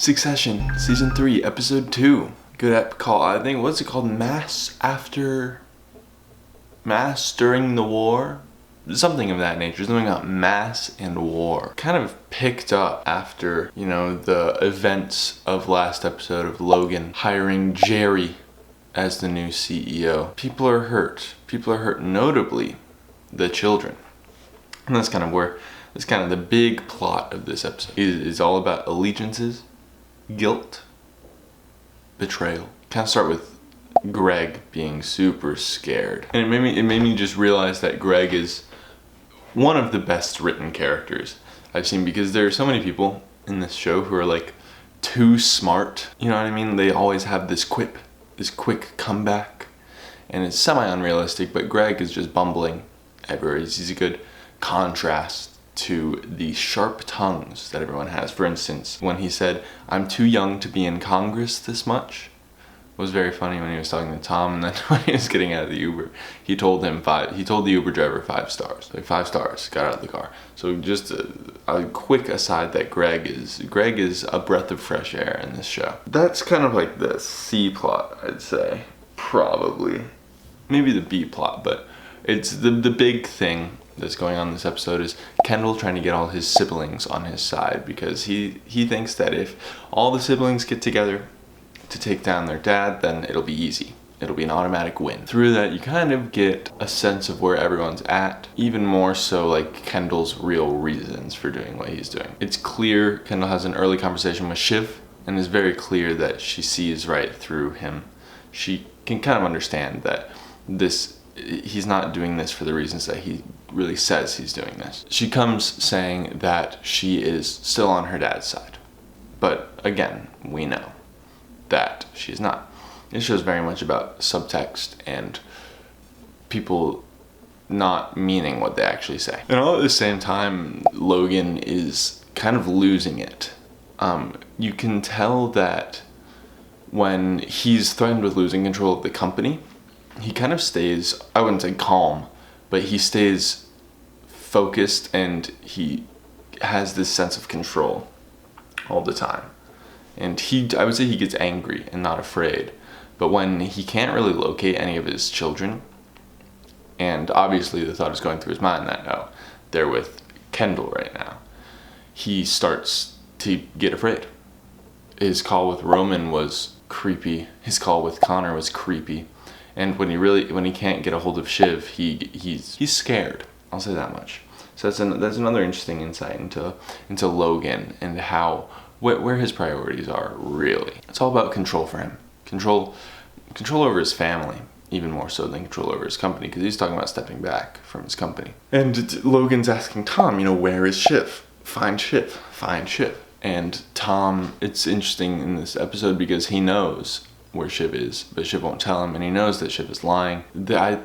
Succession, Season 3, Episode 2. Good ep call. I think, what's it called? Mass during the war? Something of that nature. Something about mass and war. Kind of picked up after, the events of last episode of Logan hiring Jerry as the new CEO. People are hurt. People are hurt, notably the children. And that's kind of the big plot of this episode. It's all about allegiances, guilt, betrayal. Kind of start with Greg being super scared. And it made me just realize that Greg is one of the best written characters I've seen, because there are so many people in this show who are like too smart. You know what I mean? They always have this quip, this quick comeback, and it's semi-unrealistic, but Greg is just bumbling everywhere. He's a good contrast to the sharp tongues that everyone has. For instance, when he said, "I'm too young to be in Congress this much," it was very funny when he was talking to Tom, and then when he was getting out of the Uber, he told the Uber driver 5 stars. Like 5 stars, got out of the car. So just a quick aside that Greg is a breath of fresh air in this show. That's kind of like the C plot, I'd say. Probably. Maybe the B plot, but it's the big thing that's going on in this episode is Kendall trying to get all his siblings on his side, because he thinks that if all the siblings get together to take down their dad, then it'll be easy. It'll be an automatic win. Through that, you kind of get a sense of where everyone's at, even more so like Kendall's real reasons for doing what he's doing. It's clear Kendall has an early conversation with Shiv, and it's very clear that she sees right through him. She can kind of understand that he's not doing this for the reasons that he really says he's doing this. She comes saying that she is still on her dad's side. But again, we know that she's not. This show is very much about subtext and people not meaning what they actually say. And all at the same time, Logan is kind of losing it. You can tell that when he's threatened with losing control of the company, he kind of stays, I wouldn't say calm, but he stays focused, and he has this sense of control all the time. And I would say he gets angry and not afraid. But when he can't really locate any of his children, and obviously the thought is going through his mind that, they're with Kendall right now, he starts to get afraid. His call with Roman was creepy. His call with Connor was creepy. And when he can't get a hold of Shiv, he's scared. I'll say that much. So that's another interesting insight into Logan and where his priorities are, really. It's all about control for him. Control over his family, even more so than control over his company, because he's talking about stepping back from his company. And Logan's asking Tom, where is Shiv? Find Shiv. Find Shiv. And Tom, it's interesting in this episode because he knows where Shiv is, but Shiv won't tell him, and he knows that Shiv is lying. I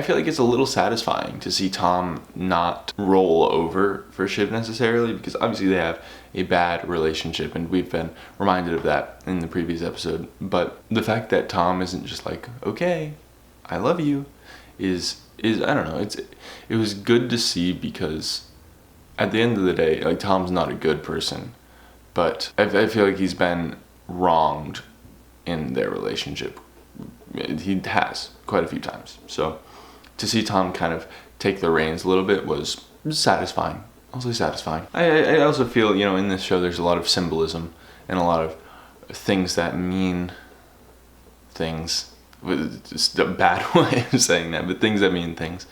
feel like it's a little satisfying to see Tom not roll over for Shiv necessarily, because obviously they have a bad relationship, and we've been reminded of that in the previous episode. But the fact that Tom isn't just like, okay, I love you, is I don't know. It was good to see, because at the end of the day, like, Tom's not a good person, but I feel like he's been wronged in their relationship. He has quite a few times. So to see Tom kind of take the reins a little bit was satisfying. I'll say satisfying. I also feel, in this show there's a lot of symbolism and a lot of things that mean things. Just a bad way of saying that, but things that mean things.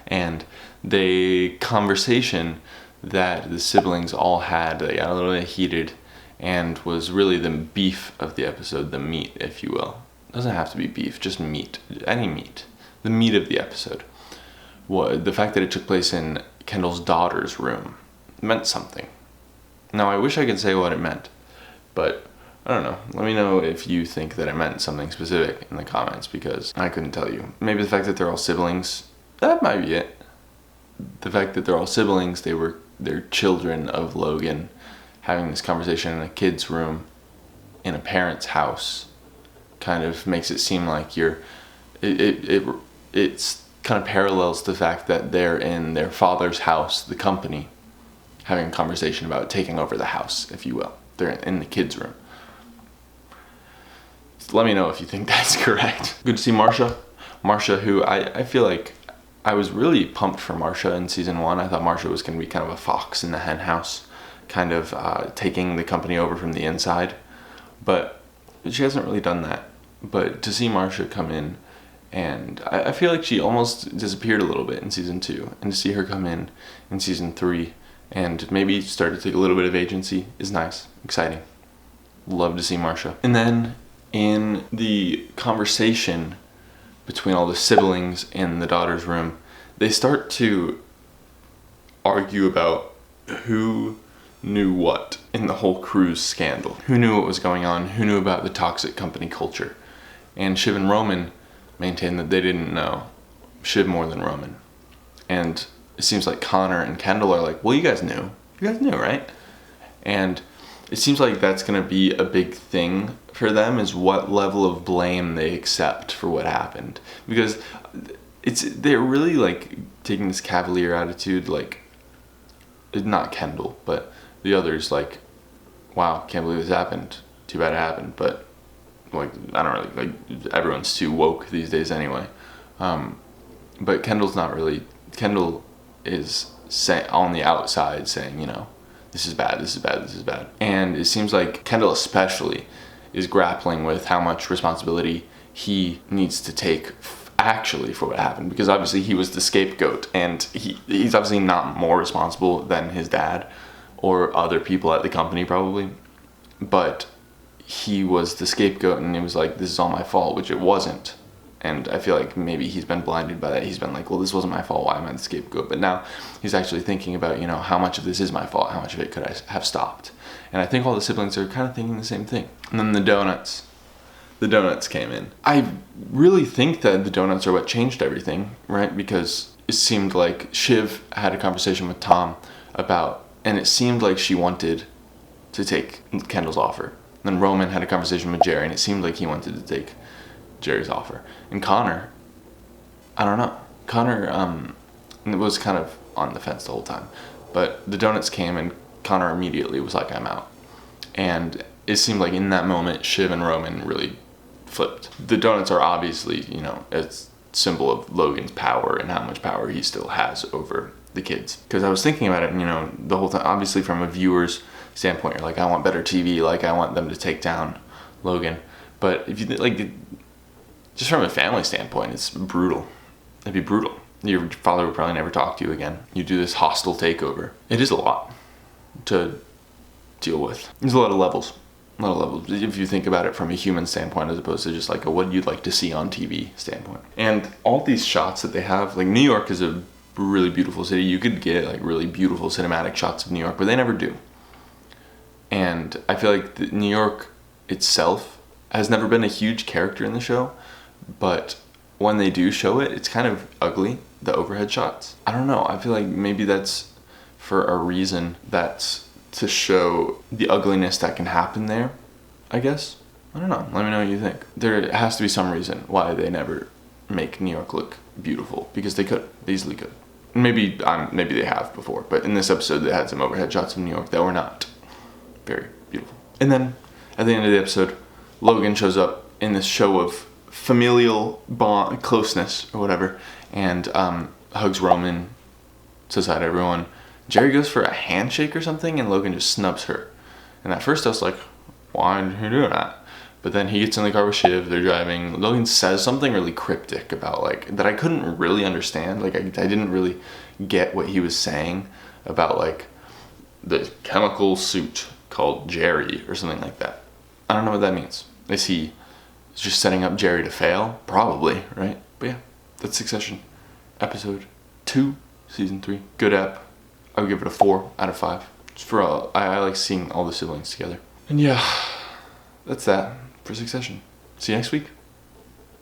And the conversation that the siblings all had, they got a little bit heated, and was really the beef of the episode, the meat, if you will. It doesn't have to be beef, just meat, any meat. The meat of the episode. The fact that it took place in Kendall's daughter's room meant something. Now, I wish I could say what it meant, but I don't know. Let me know if you think that it meant something specific in the comments, because I couldn't tell you. Maybe the fact that they're all siblings, that might be it. The fact that they're all siblings, they're children of Logan, having this conversation in a kid's room in a parent's house kind of makes it seem like it's kind of parallels the fact that they're in their father's house, the company, having a conversation about taking over the house, if you will. they're in the kids' room. So let me know if you think that's correct. Good to see Marcia. Marcia, who I feel like I was really pumped for Marcia in season 1. I thought Marcia was going to be kind of a fox in the hen house, kind of taking the company over from the inside. But she hasn't really done that. But to see Marcia come in, and I feel like she almost disappeared a little bit in season 2, and to see her come in season 3 and maybe start to take a little bit of agency is nice, exciting. Love to see Marcia. And then in the conversation between all the siblings in the daughter's room, they start to argue about who knew what in the whole cruise scandal. Who knew what was going on? Who knew about the toxic company culture? And Shiv and Roman maintain that they didn't know. Shiv more than Roman. And it seems like Connor and Kendall are like, well, you guys knew. You guys knew, right? And it seems like that's going to be a big thing for them, is what level of blame they accept for what happened. Because they're really like taking this cavalier attitude, like, not Kendall, but the others, like, wow, can't believe this happened. Too bad it happened. But like, I don't really, like, everyone's too woke these days anyway. But Kendall's not really. Kendall is on the outside saying, you know, this is bad, this is bad, this is bad. And it seems like Kendall especially is grappling with how much responsibility he needs to take actually for what happened, because obviously he was the scapegoat, and he's obviously not more responsible than his dad or other people at the company probably, but he was the scapegoat, and it was like, this is all my fault, which it wasn't. And I feel like maybe he's been blinded by that. He's been like, well, this wasn't my fault, why am I the scapegoat? But now he's actually thinking about, you know, how much of this is my fault, how much of it could I have stopped? And I think all the siblings are kind of thinking the same thing. And then the donuts came in. I really think that the donuts are what changed everything, right? Because it seemed like Shiv had a conversation with Tom about, and it seemed like she wanted to take Kendall's offer. And then Roman had a conversation with Jerry, and it seemed like he wanted to take Jerry's offer. And Connor, I don't know. Connor was kind of on the fence the whole time. But the donuts came, and Connor immediately was like, I'm out. And it seemed like in that moment, Shiv and Roman really flipped. The donuts are obviously, you know, a symbol of Logan's power and how much power he still has over the kids. Because I was thinking about it, and, you know, the whole time, obviously from a viewer's standpoint, you're like, I want better TV, like, I want them to take down Logan. But if you, like, just from a family standpoint, it's brutal. It'd be brutal. Your father would probably never talk to you again. You do this hostile takeover. It is a lot to deal with. There's a lot of levels. If you think about it from a human standpoint, as opposed to just like a what you'd like to see on TV standpoint. And all these shots that they have, like, New York is a really beautiful city. You could get like really beautiful cinematic shots of New York, but they never do. And I feel like New York itself has never been a huge character in the show, but when they do show it, it's kind of ugly, the overhead shots. I don't know, I feel like maybe that's for a reason. That's to show the ugliness that can happen there, I guess. I don't know, let me know what you think. There has to be some reason why they never make New York look beautiful, because they easily could. Maybe they have before, but in this episode they had some overhead shots of New York that were not very beautiful. And then at the end of the episode, Logan shows up in this show of familial bond, closeness or whatever, and hugs Roman, says hi to everyone. Jerry goes for a handshake or something, and Logan just snubs her. And at first I was like, why did he do that? But then he gets in the car with Shiv, they're driving. Logan says something really cryptic about, like, that I couldn't really understand. Like, I didn't really get what he was saying about, like, the chemical suit called Jerry or something like that. I don't know what that means. Is he just setting up Jerry to fail? Probably, right? But yeah, that's Succession. Episode 2, Season 3. Good ep. I would give it a 4 out of 5. Just for I like seeing all the siblings together. And yeah, that's that for Succession. See you next week.